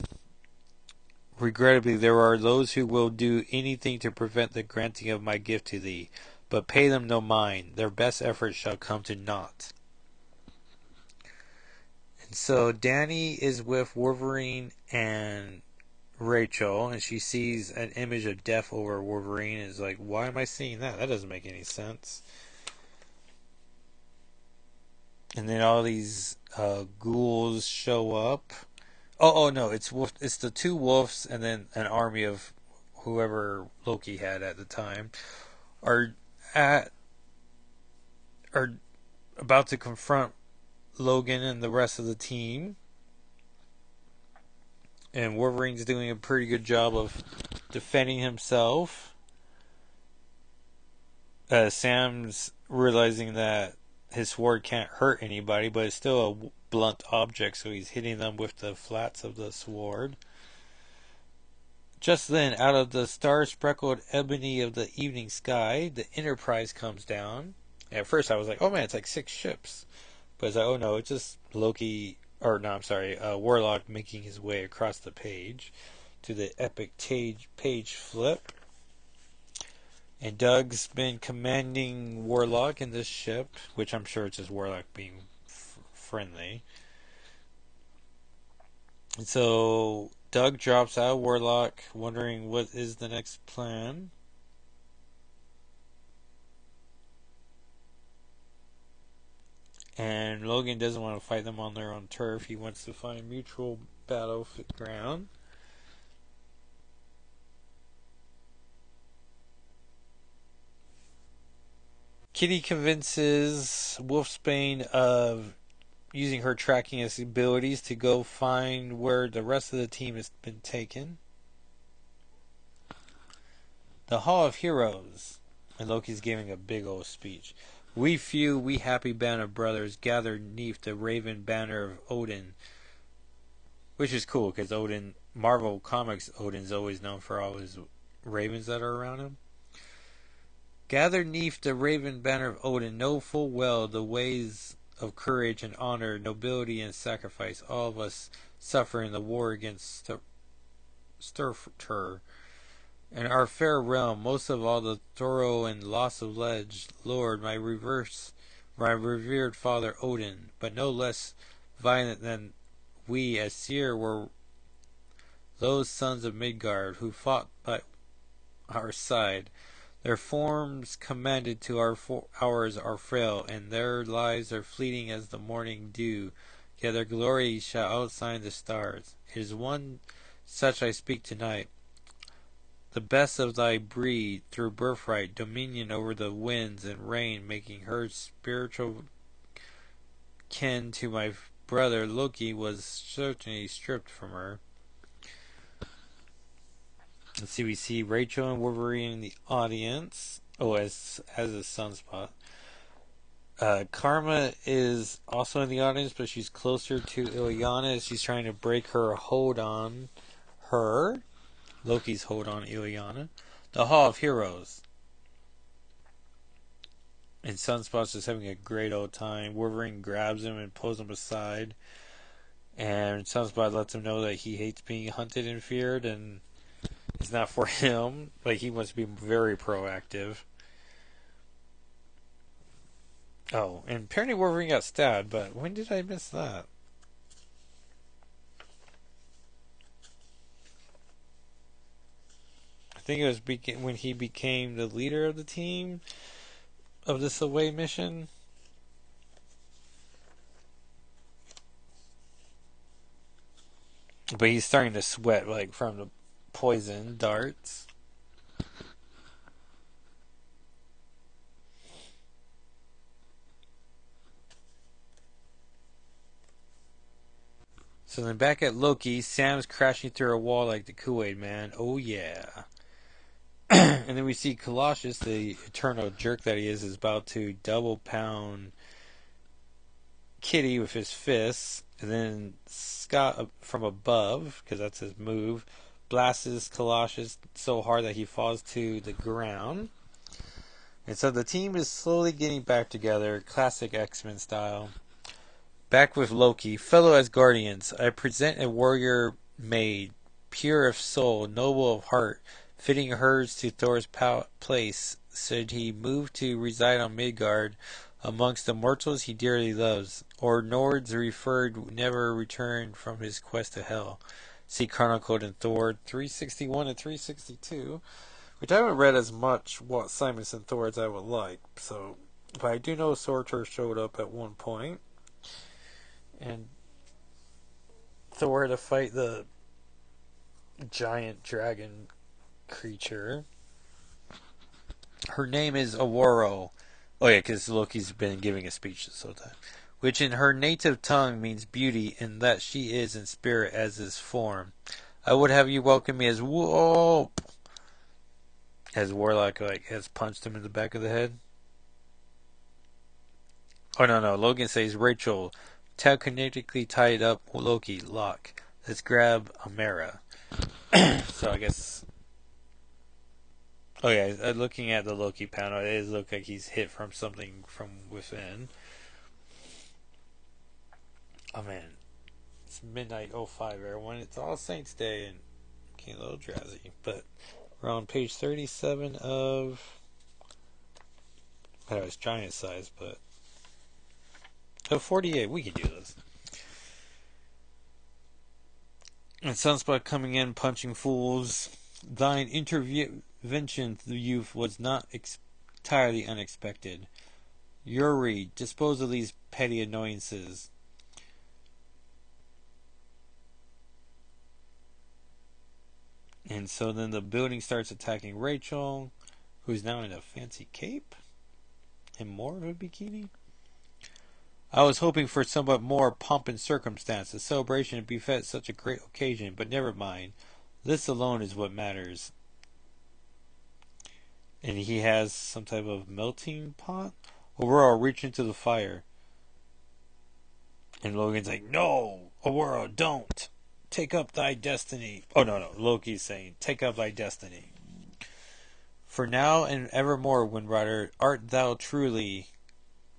B: Regrettably, there are those who will do anything to prevent the granting of my gift to thee, but pay them no mind. Their best efforts shall come to naught. And so Danny is with Wolverine and Rachel, and she sees an image of death over Wolverine, and is like, "Why am I seeing that? That doesn't make any sense." And then all these ghouls show up. Oh no! It's the two wolves, and then an army of whoever Loki had at the time are at are about to confront Logan and the rest of the team. And Wolverine's doing a pretty good job of defending himself. Sam's realizing that his sword can't hurt anybody, but it's still a blunt object, so he's hitting them with the flats of the sword. Just then, out of the star-speckled ebony of the evening sky, the Enterprise comes down. At first I was like, oh man, it's like 6 ships. But it's like, oh no, it's just Warlock making his way across the page to the epic page flip. And Doug's been commanding Warlock in this ship, which I'm sure it's just Warlock being friendly. And so Doug drops out Warlock, wondering what is the next plan. And Logan doesn't want to fight them on their own turf. He wants to find mutual battleground. Kitty convinces Wolfsbane of using her tracking abilities to go find where the rest of the team has been taken. The Hall of Heroes. And Loki's giving a big old speech. We few, we happy band of brothers gathered neath the raven banner of Odin. Which is cool, because Odin, Marvel Comics, Odin's always known for all his ravens that are around him. Gathered neath the raven banner of Odin, know full well the ways of courage and honor, nobility and sacrifice, all of us suffer in the war against Sturtur. In our fair realm, most of all the thorough and loss of ledge, Lord, my revered father Odin, but no less violent than we as Seer were those sons of Midgard who fought by our side. Their forms commanded to our hours are frail, and their lives are fleeting as the morning dew. Yet their glory shall outshine the stars. It is one such I speak tonight. The best of thy breed, through birthright, dominion over the winds and rain, making her spiritual kin to my brother Loki, was certainly stripped from her. Let's see, we see Rachel and Wolverine in the audience. Oh, as a sunspot. Karma is also in the audience, but she's closer to Ilyana as she's trying to break her hold on her. Loki's hold on Ilyana. The Hall of Heroes. And Sunspot's just having a great old time. Wolverine grabs him and pulls him aside. And Sunspot lets him know that he hates being hunted and feared, and it's not for him. Like, he wants to be very proactive. Oh, and apparently Wolverine got stabbed, but when did I miss that? I think it was when he became the leader of the team of this away mission. But he's starting to sweat, like, from the poison darts. So then back at Loki, Sam's crashing through a wall like the Kool-Aid Man. Oh yeah. And then we see Colossus, the eternal jerk that he is about to double pound Kitty with his fists. And then Scott from above, because that's his move, blasts Colossus so hard that he falls to the ground. And so the team is slowly getting back together, classic X-Men style. Back with Loki, fellow Asgardians, I present a warrior maid, pure of soul, noble of heart, fitting hers to Thor's place, should he move to reside on Midgard, amongst the mortals he dearly loves, or Nord's referred never return from his quest to hell. See chronicled in Thor 361 and 362, which I haven't read as much Walt Simonson Thor as I would like, so, but I do know Surtur showed up at one point. And Thor to fight the giant dragon creature. Her name is Aurora. Oh yeah, because Loki's been giving a speech this whole time. Which in her native tongue means beauty, and that she is in spirit as is form. I would have you welcome me as whoa. As Warlock has punched him in the back of the head. Oh no, Logan says Rachel, telekinetically tied up Loki, lock. Let's grab Amara. So I guess. Oh yeah, looking at the Loki panel, it does look like he's hit from something from within. Oh man, it's midnight 05, everyone. It's All Saints Day and getting a little drowsy, but we're on page 37 of. I know it's giant size, but 48. We can do this. And Sunspot coming in, punching fools. Thine intervention, the youth, was not entirely unexpected. Yuri, dispose of these petty annoyances. And so then the building starts attacking Rachel, who's now in a fancy cape and more of a bikini. I was hoping for somewhat more pomp and circumstance. The celebration befits such a great occasion, but never mind. This alone is what matters. And he has some type of melting pot. Aurora, reach into the fire. And Logan's like, no, Aurora, don't. Take up thy destiny. Oh, no. Loki's saying, take up thy destiny. For now and evermore, Windrider, art thou truly...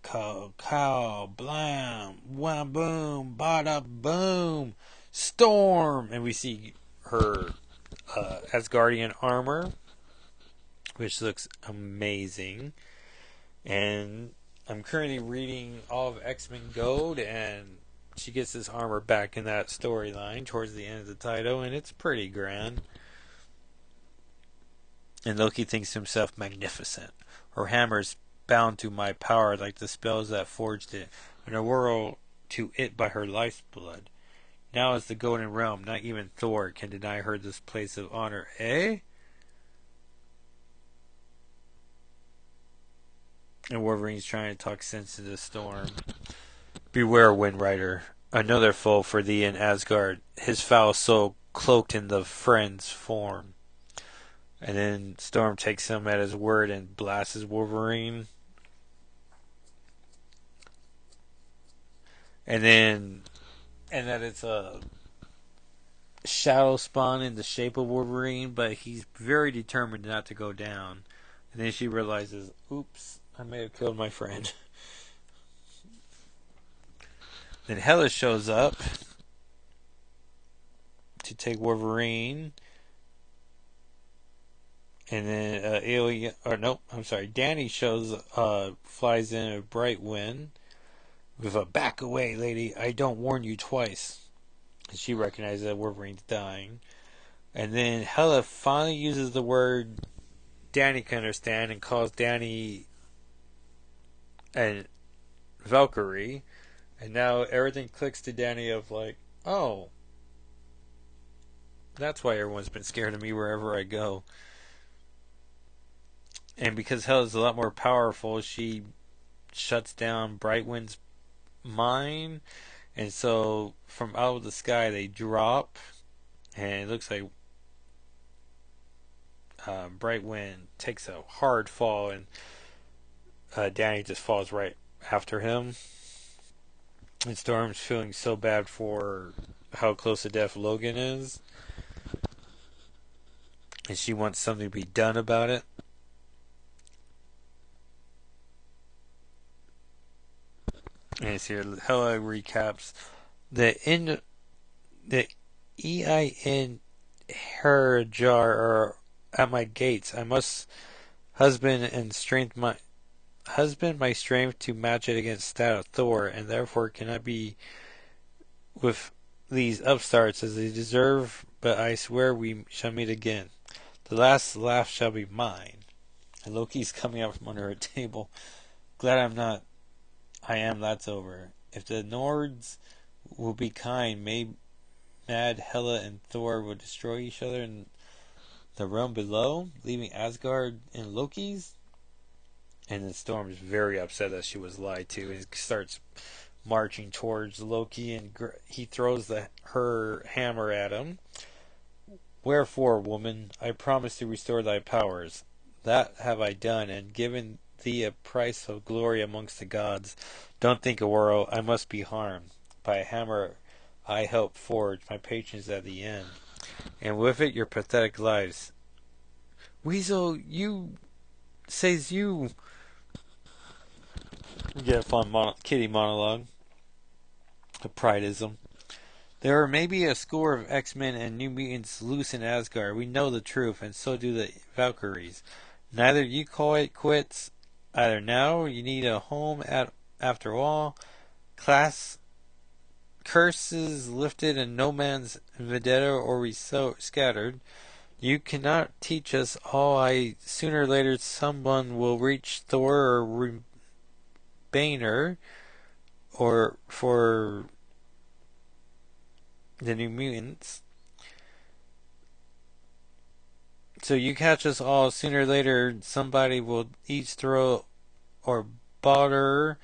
B: Cow, blam, wham, boom, bada, boom, storm. And we see her Asgardian armor, which looks amazing. And I'm currently reading all of X-Men Gold, and she gets this armor back in that storyline towards the end of the title, and it's pretty grand. And Loki thinks himself magnificent. Her hammer's bound to my power like the spells that forged it, and a world to it by her life's blood. Now is the golden realm, not even Thor can deny her this place of honor, eh? And Wolverine's trying to talk sense into the storm. Beware, Windrider. Another foe for thee in Asgard, his foul soul cloaked in the friend's form. And then Storm takes him at his word and blasts Wolverine. And that it's a shadow spawn in the shape of Wolverine, but he's very determined not to go down. And then she realizes, oops, I may have killed my friend. Then Hela shows up, to take Wolverine. And then alien, or nope, I'm sorry. Danny flies in a bright wind with a "back away, lady. I don't warn you twice." And she recognizes that Wolverine's dying. And then Hela finally uses the word Danny can understand and calls Danny a Valkyrie. And now everything clicks to Danny of like, oh, that's why everyone's been scared of me wherever I go. And because Hela's a lot more powerful, she shuts down Brightwind's mind. And so from out of the sky they drop. And it looks like Brightwind takes a hard fall. And Danny just falls right after him. And Storm's feeling so bad for how close to death Logan is. And she wants something to be done about it. And it's here. Hela recaps the EIN Herajar are at my gates. I must husband my strength to match it against that of Thor, and therefore cannot be with these upstarts as they deserve. But I swear we shall meet again. The last laugh shall be mine. And Loki's coming out from under a table. Glad I'm not. I am. That's over. If the Nords will be kind, maybe Mad Hela and Thor will destroy each other in the realm below, leaving Asgard in Loki's. And then Storm is very upset that she was lied to and starts marching towards Loki, and he throws her hammer at him. Wherefore, woman, I promise to restore thy powers. That have I done, and given thee a price of glory amongst the gods. Don't think, Aurora, I must be harmed. By a hammer I help forge my patience at the end, and with it your pathetic lives. Weasel, you says you. We get a fun kitty monologue. A prideism. There are maybe a score of X-Men and New Mutants loose in Asgard. We know the truth, and so do the Valkyries. Neither you call it quits. Either now, or you need a home after all. Class curses lifted and no man's vendetta or we so scattered. You cannot teach us all. Sooner or later someone will reach Thor or Banner or for the New Mutants. So you catch us all. Sooner or later somebody will each throw or Balder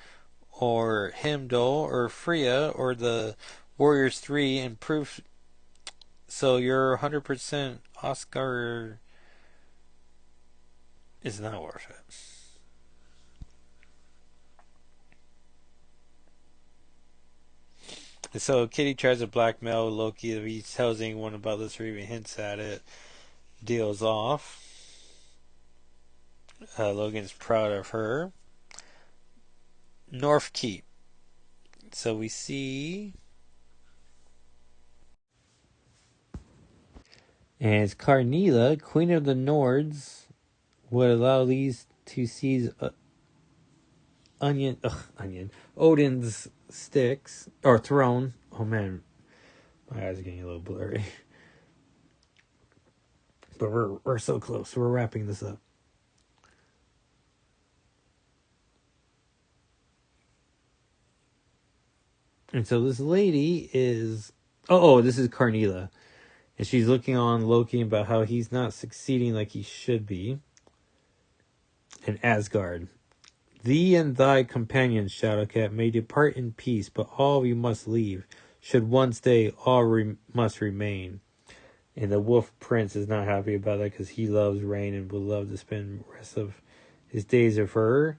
B: or Heimdall or Freya or the Warriors 3 and proof. So your 100% Oscar is not worth it. And so Kitty tries to blackmail Loki. If he tells anyone about this or even hints at it, deals off. Logan's proud of her. North Keep. So we see. As Carnila, Queen of the Nords, would allow these to seize Odin's sticks or throne. Oh man, my eyes are getting a little blurry. But we're so close. We're wrapping this up. And so this lady is this is Carnila. And she's looking on Loki about how he's not succeeding like he should be. And Asgard. Thee and thy companions, Shadowcat, may depart in peace, but all we must leave. Should one stay, all must remain. And the Wolf Prince is not happy about that because he loves Rain and would love to spend the rest of his days with her.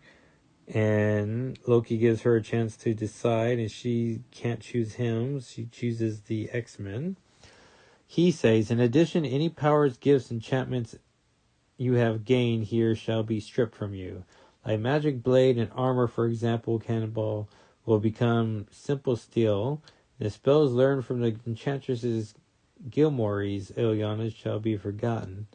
B: And Loki gives her a chance to decide, and she can't choose him. She chooses the X-Men. He says, in addition, any powers, gifts, enchantments you have gained here shall be stripped from you. Like magic blade and armor, for example, cannonball will become simple steel. The spells learned from the enchantresses Gilmore's Ilyana shall be forgotten.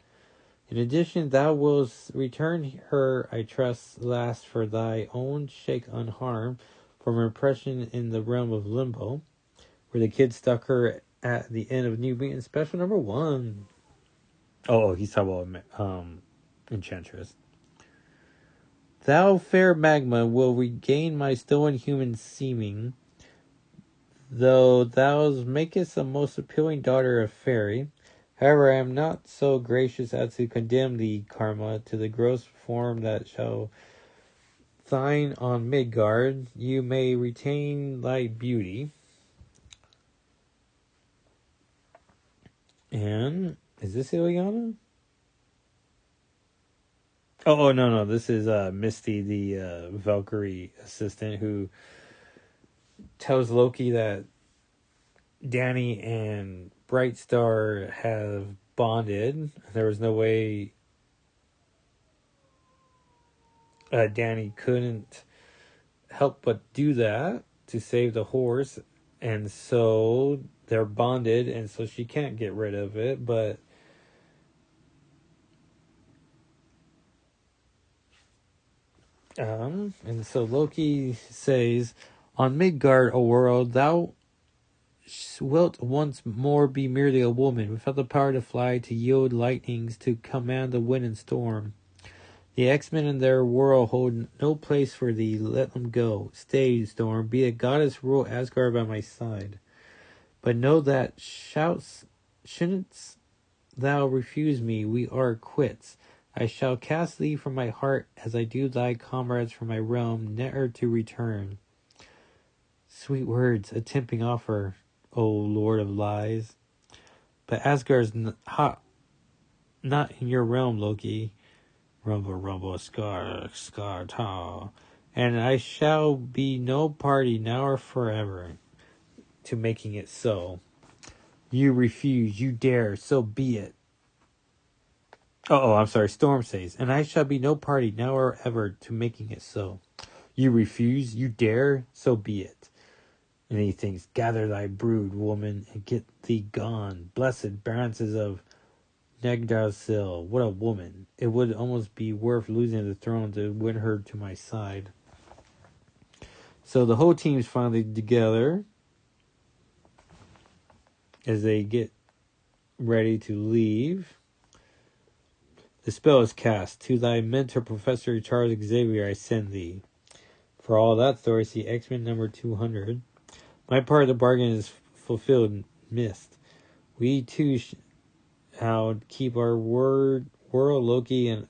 B: In addition, thou wilt return her, I trust, last for thy own sake unharmed, from her impression in the realm of Limbo, where the kid stuck her at the end of New Mutant Special number 1. Oh, he's talking about Enchantress. Thou fair magma will regain my stolen human seeming, though thou makest a most appealing daughter of fairy. However, I am not so gracious as to condemn thee, Karma, to the gross form that shall thine on Midgard. You may retain thy beauty. And is this Ileana? Oh no, this is Misty, the Valkyrie assistant, who tells Loki that Danny and Brightstar have bonded. There was no way Danny couldn't help but do that to save the horse, and so they're bonded, and so she can't get rid of it. But and so Loki says, "On Midgard, O world, thou wilt once more be merely a woman, without the power to fly, to yield lightnings, to command the wind and storm. The X-Men in their world hold no place for thee. Let them go. Stay, Storm. Be a goddess, rule Asgard by my side. But know that shouldn't thou refuse me, we are quits. I shall cast thee from my heart, as I do thy comrades from my realm, ne'er to return." Sweet words, a tempting offer, O Lord of Lies. But Asgard's not in your realm, Loki. Rumble, rumble, scar, scar, ta. And I shall be no party now or forever to making it so. You refuse, you dare, so be it. I'm sorry, Storm says, and I shall be no party now or ever to making it so. You refuse, you dare, so be it. And he thinks, gather thy brood, woman, and get thee gone. Blessed baroness of Yggdrasil, what a woman. It would almost be worth losing the throne to win her to my side. So the whole team's finally together as they get ready to leave. The spell is cast. To thy mentor, Professor Charles Xavier, I send thee. For all that story, see X-Men number 200. My part of the bargain is fulfilled, missed. We too shall keep our word, world, Loki, and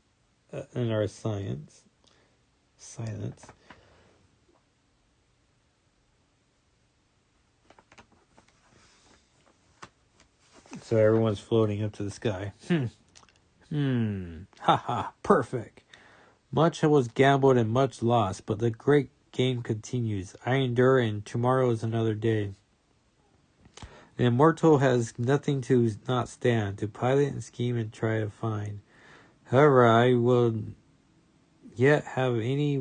B: our silence. So everyone's floating up to the sky. Perfect. Much was gambled and much lost, but the great game continues. I endure, and tomorrow is another day. An immortal has nothing to not stand, to pilot and scheme and try to find. However, I will yet have any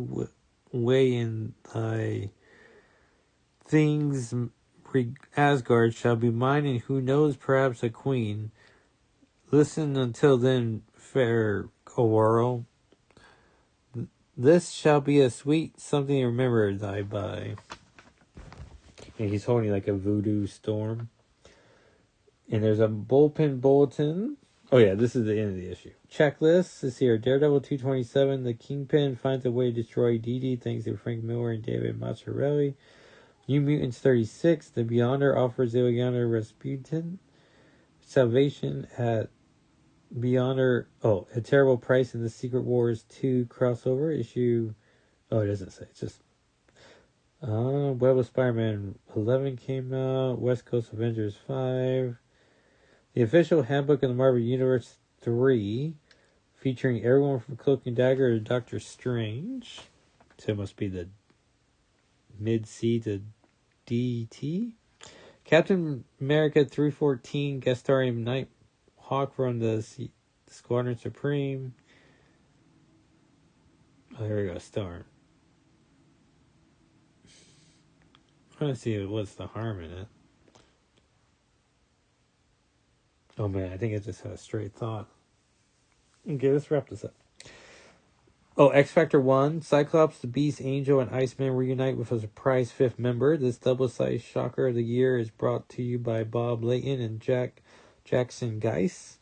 B: way in thy things. Asgard shall be mine, and who knows, perhaps a queen. Listen until then, fair O'Worrell. This shall be a sweet something to remember thy by. And he's holding like a voodoo storm. And there's a bullpen bulletin. Oh yeah, this is the end of the issue. Checklist is here. Daredevil 227. The Kingpin finds a way to destroy Dee thanks to Frank Miller and David Mazzucchelli. New Mutants 36. The Beyonder offers Ileana Rasputin salvation at Beyonder. A terrible price in the Secret Wars 2 crossover issue. Oh, it doesn't say. It's just Web of Spider-Man 11 came out. West Coast Avengers 5. The official handbook of the Marvel Universe 3, featuring everyone from Cloak and Dagger to Doctor Strange. So it must be the mid-C to DT. Captain America 314, guest starring Nighthawk from the Squadron Supreme. Oh, here we go, Storm. I'm trying to see what's the harm in it. Oh man, I think I just had a straight thought. Okay, let's wrap this up. Oh, X Factor 1. Cyclops, the Beast, Angel, and Iceman reunite with a surprise fifth member. This double-sized shocker of the year is brought to you by Bob Layton and Jackson Geis.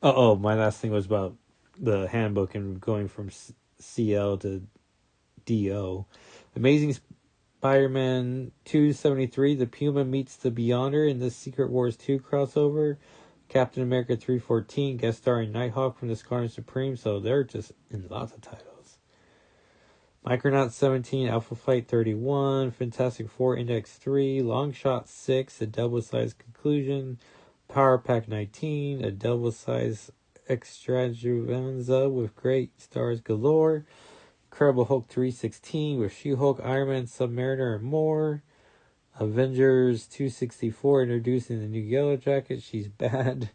B: Oh, my last thing was about the handbook and going from CL to DO. Amazing Spider-Man 273, the Puma meets the Beyonder in the Secret Wars 2 crossover. Captain America 314, guest starring Nighthawk from the Squadron Supreme, so they're just in lots of titles. Micronaut 17, Alpha Flight 31, Fantastic Four Index 3, Long Shot 6, a double-sized conclusion, Power Pack 19, a double-sized extravaganza with great stars galore, Incredible Hulk 316 with She-Hulk, Iron Man, Submariner, and more. Avengers 264 introducing the new Yellow Jacket. She's bad.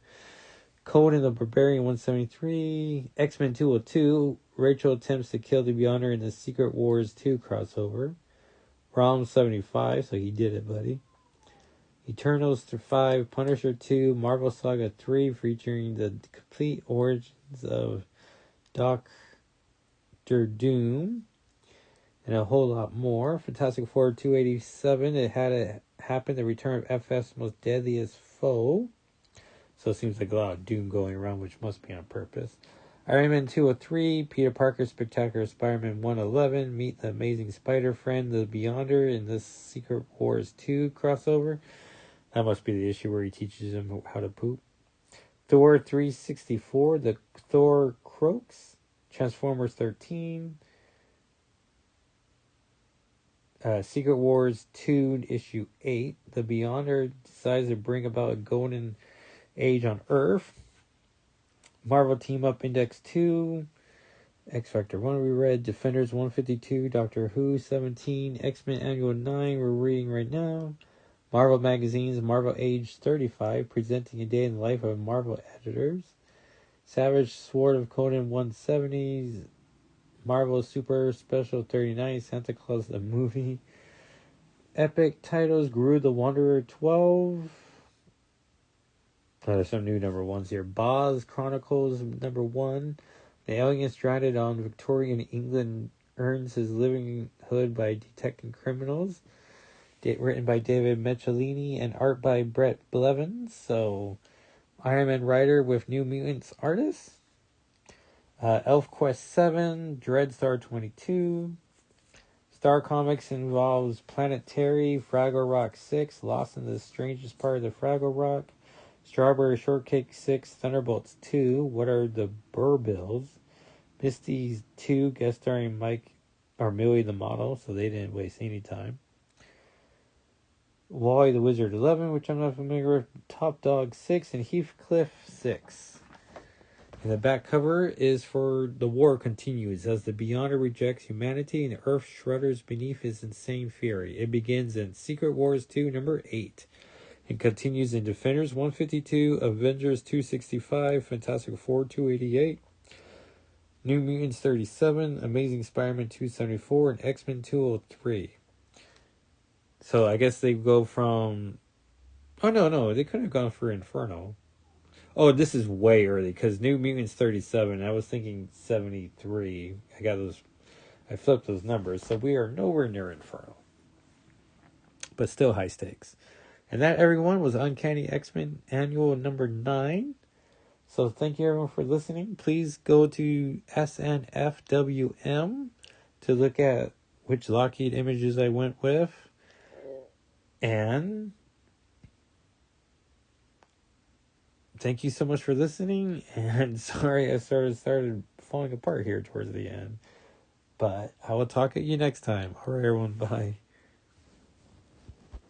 B: Conan the Barbarian 173. X-Men 202. Rachel attempts to kill the Beyonder in the Secret Wars 2 crossover. Rom 75. So he did it, buddy. Eternals 5. Punisher 2. Marvel Saga 3 featuring the complete origins of Doctor Doom. And a whole lot more. Fantastic Four 287. It had it happen. The return of FF's most deadliest foe. So it seems like a lot of doom going around, which must be on purpose. Iron Man 203. Peter Parker Spectacular Spider-Man 111. Meet the Amazing Spider-Friend, the Beyonder, in the Secret Wars 2 crossover. That must be the issue where he teaches him how to poop. Thor 364. The Thor Croaks. Transformers 13. Secret Wars 2 issue 8. The Beyonder decides to bring about a golden age on Earth. Marvel Team Up Index 2. X Factor 1 we read. Defenders 152. Doctor Who 17. X-Men Annual 9 we're reading right now. Marvel Magazine's Marvel Age 35. Presenting a day in the life of Marvel editors. Savage Sword of Conan 170. Marvel Super Special 39, Santa Claus the Movie. Epic titles, Gru the Wanderer 12. There's some new number ones here. Boz Chronicles number 1. The alien stranded on Victorian England earns his livelihood by detecting criminals. Written by David Michelini and art by Brett Blevins. So, Iron Man writer with New Mutants artist. Elf Quest 7, Dreadstar 22. Star Comics involves Planet Terry, Fraggle Rock 6, Lost in the Strangest Part of the Fraggle Rock, Strawberry Shortcake 6, Thunderbolts 2, What Are the Burbills, Misty 2, guest starring Mike or Millie the Model, so they didn't waste any time. Wally the Wizard 11, which I'm not familiar with, Top Dog 6, and Heathcliff 6. And the back cover is for The War Continues as the Beyonder rejects humanity and Earth shudders beneath his insane fury. It begins in Secret Wars 2 number 8 and continues in Defenders 152, Avengers 265, Fantastic Four 288, New Mutants 37, Amazing Spider-Man 274, and X-Men 203. So I guess they go from... Oh, no, they could have gone for Inferno. Oh, this is way early because New Mutants 37. I was thinking 73. I flipped those numbers, so we are nowhere near Inferno, but still high stakes. And that, everyone, was Uncanny X-Men Annual number 9. So thank you, everyone, for listening. Please go to SNFWM to look at which Lockheed images I went with, and thank you so much for listening, and sorry I started falling apart here towards the end. But I will talk at you next time. All right, everyone, bye.